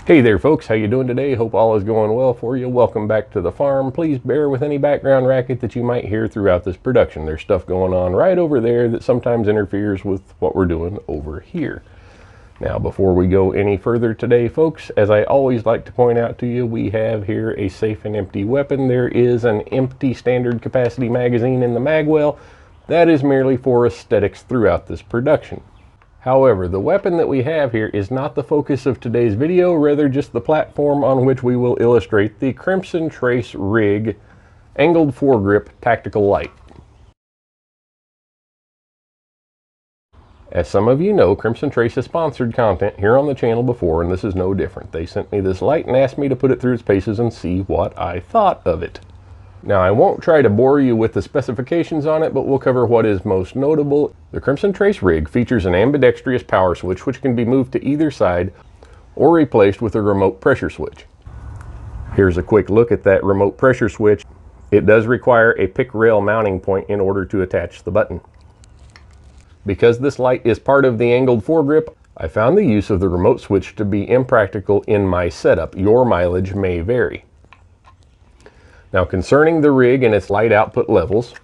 Hey there folks, how you doing today? Hope all is going well for you. Welcome back to the farm. Please bear with any background racket that you might hear throughout this production. There's stuff going on right over there that sometimes interferes with what we're doing over here. Now before we go any further today folks, as I always like to point out to you, we have here a safe and empty weapon. There is an empty standard capacity magazine in the magwell. That is merely for aesthetics throughout this production. However, the weapon that we have here is not the focus of today's video, rather just the platform on which we will illustrate the Crimson Trace Rig Angled Foregrip Tactical Light. As some of you know, Crimson Trace has sponsored content here on the channel before, and this is no different. They sent me this light and asked me to put it through its paces and see what I thought of it. Now, I won't try to bore you with the specifications on it, but we'll cover what is most notable. The Crimson Trace rig features an ambidextrous power switch which can be moved to either side or replaced with a remote pressure switch. Here's a quick look at that remote pressure switch. It does require a pick rail mounting point in order to attach the button. Because this light is part of the angled foregrip, I found the use of the remote switch to be impractical in my setup. Your mileage may vary. Now concerning the rig and its light output levels,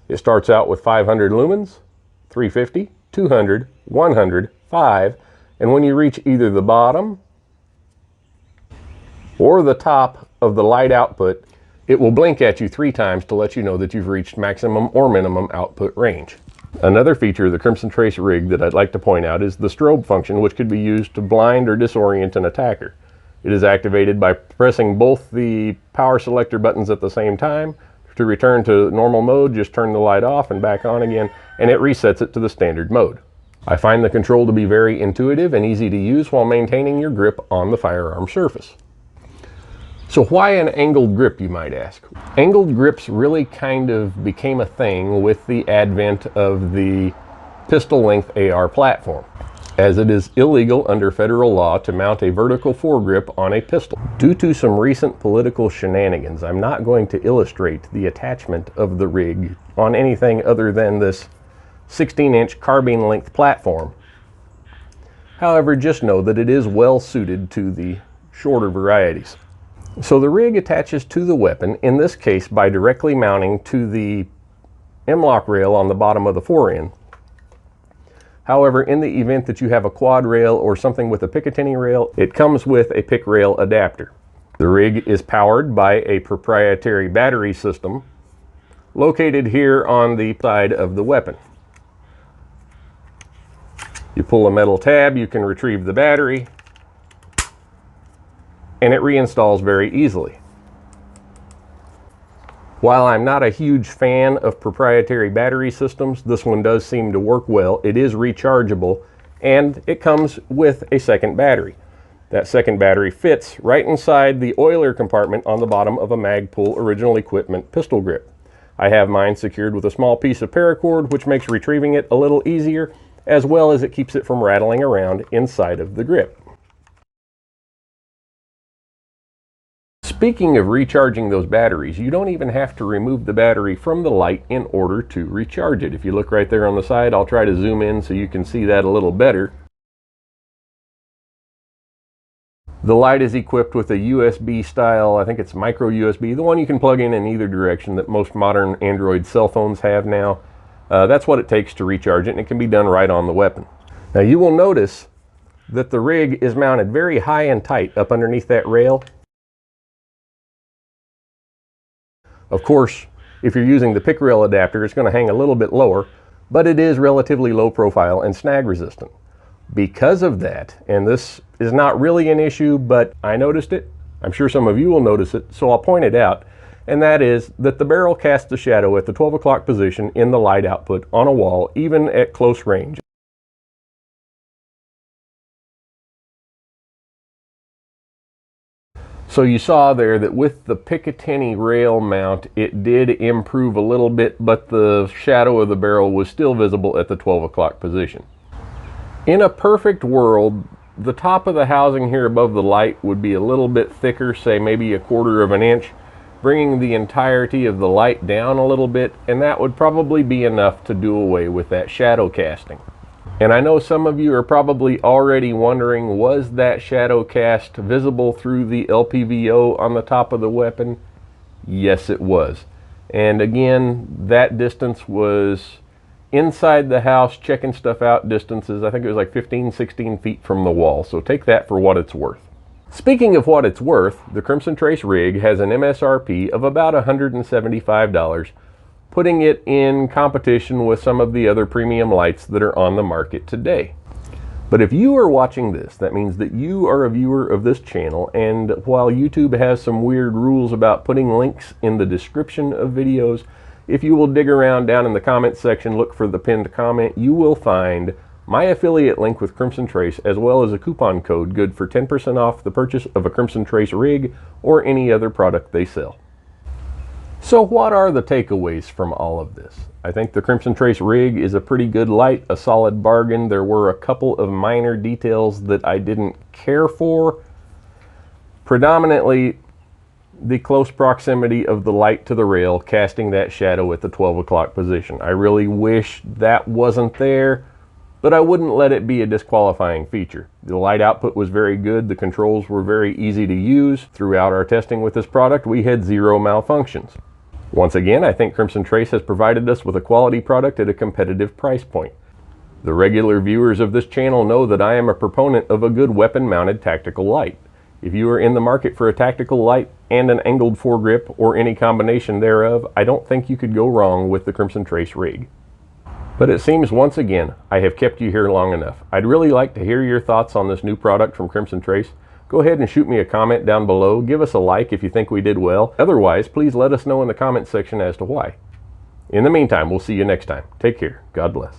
it starts out with 500 lumens, 350, 200, 100, 5, and when you reach either the bottom or the top of the light output, it will blink at you 3 times to let you know that you've reached maximum or minimum output range. Another feature of the Crimson Trace rig that I'd like to point out is the strobe function, which could be used to blind or disorient an attacker. It is activated by pressing both the power selector buttons at the same time. To return to normal mode, just turn the light off and back on again, and it resets it to the standard mode. I find the control to be very intuitive and easy to use while maintaining your grip on the firearm surface. So why an angled grip, you might ask? Angled grips really kind of became a thing with the advent of the pistol length AR platform, as it is illegal under federal law to mount a vertical foregrip on a pistol. Due to some recent political shenanigans, I'm not going to illustrate the attachment of the rig on anything other than this 16-inch carbine length platform. However, just know that it is well suited to the shorter varieties. So the rig attaches to the weapon, in this case by directly mounting to the M-lock rail on the bottom of the fore-end. However, in the event that you have a quad rail or something with a Picatinny rail, it comes with a pick rail adapter. The rig is powered by a proprietary battery system located here on the side of the weapon. You pull a metal tab, you can retrieve the battery, and it reinstalls very easily. While I'm not a huge fan of proprietary battery systems, this one does seem to work well. It is rechargeable, and it comes with a second battery. That second battery fits right inside the oiler compartment on the bottom of a Magpul original equipment pistol grip. I have mine secured with a small piece of paracord, which makes retrieving it a little easier, as well as it keeps it from rattling around inside of the grip. Speaking of recharging those batteries, you don't even have to remove the battery from the light in order to recharge it. If you look right there on the side, I'll try to zoom in so you can see that a little better. The light is equipped with a USB style, I think it's micro USB, the one you can plug in either direction that most modern Android cell phones have now. That's what it takes to recharge it, and it can be done right on the weapon. Now you will notice that the rig is mounted very high and tight up underneath that rail. Of course, if you're using the pick rail adapter, it's going to hang a little bit lower, but it is relatively low profile and snag resistant. Because of that, and this is not really an issue, but I noticed it, I'm sure some of you will notice it, so I'll point it out, and that is that the barrel casts a shadow at the 12 o'clock position in the light output on a wall, even at close range. So you saw there that with the Picatinny rail mount, it did improve a little bit, but the shadow of the barrel was still visible at the 12 o'clock position. In a perfect world, the top of the housing here above the light would be a little bit thicker, say maybe 1/4 of an inch, bringing the entirety of the light down a little bit, and that would probably be enough to do away with that shadow casting. And I know some of you are probably already wondering, was that shadow cast visible through the LPBO on the top of the weapon? Yes, it was. And again, that distance was inside the house, checking stuff out distances. I think it was like 15, 16 feet from the wall. So take that for what it's worth. Speaking of what it's worth, the Crimson Trace rig has an MSRP of about $175, putting it in competition with some of the other premium lights that are on the market today. But if you are watching this, that means that you are a viewer of this channel, and while YouTube has some weird rules about putting links in the description of videos, if you will dig around down in the comments section, look for the pinned comment, you will find my affiliate link with Crimson Trace, as well as a coupon code good for 10% off the purchase of a Crimson Trace rig or any other product they sell. So what are the takeaways from all of this? I think the Crimson Trace rig is a pretty good light, a solid bargain. There were a couple of minor details that I didn't care for. Predominantly, the close proximity of the light to the rail, casting that shadow at the 12 o'clock position. I really wish that wasn't there, but I wouldn't let it be a disqualifying feature. The light output was very good. The controls were very easy to use. Throughout our testing with this product, we had 0 malfunctions. Once again, I think Crimson Trace has provided us with a quality product at a competitive price point. The regular viewers of this channel know that I am a proponent of a good weapon-mounted tactical light. If you are in the market for a tactical light and an angled foregrip or any combination thereof, I don't think you could go wrong with the Crimson Trace rig. But it seems once again I have kept you here long enough. I'd really like to hear your thoughts on this new product from Crimson Trace. Go ahead and shoot me a comment down below. Give us a like if you think we did well. Otherwise, please let us know in the comment section as to why. In the meantime, we'll see you next time. Take care. God bless.